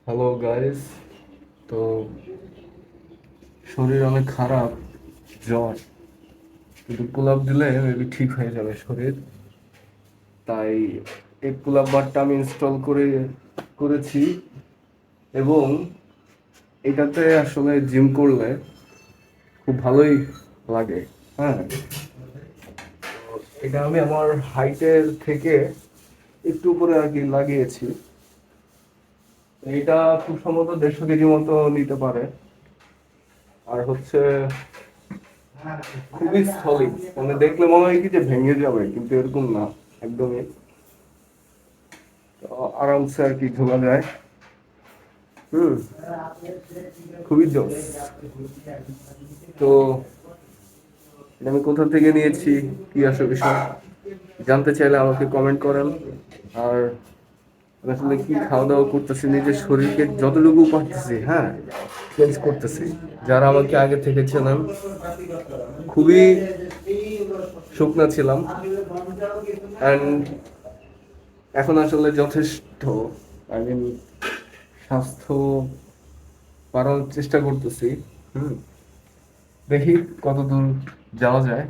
Hello guys. তো শরীর অনেক খারাপ, জ্বর, কিন্তু পুল আপ দিলে মেবি ঠিক হয়ে যাবে শরীর। তাই এই পুল আপ বারটা আমি ইনস্টল করেছি, এবং এটাতে আসলে জিম করলে খুব ভালোই লাগে। হ্যাঁ, এটা আমি আমার হাইটের থেকে একটু উপরে আর কি লাগিয়েছি। এটা খুব সম্ভবত 150 কেজি মতো নিতে পারে। আর হচ্ছে খুবই স্থলিক, মানে দেখলে মনে হয় কি যে ভেঙে যাবে, কিন্তু এরকম না, একদমই আরামসে আর কি ঝোলা যায়। হুম, খুবই জোস। তো এটা আমি কোথা থেকে নিয়েছি, কি আসলে বিষয় জানতে চাইলে আমাকে কমেন্ট করেন। আর আমি আসলে কি খাওয়া দাওয়া করতেছি, নিজের শরীরকে যতটুকু পারতেছি, হ্যাঁ, চেঞ্জ করতেছি। যারা আমাকে আগে থেকে চেনেন, খুবই শুকনা ছিলাম, অ্যান্ড এখন আসলে যথেষ্ট, আই মিন, স্বাস্থ্য বাড়ানোর চেষ্টা করতেছি। হুম, দেখি কত দূর যাওয়া যায়।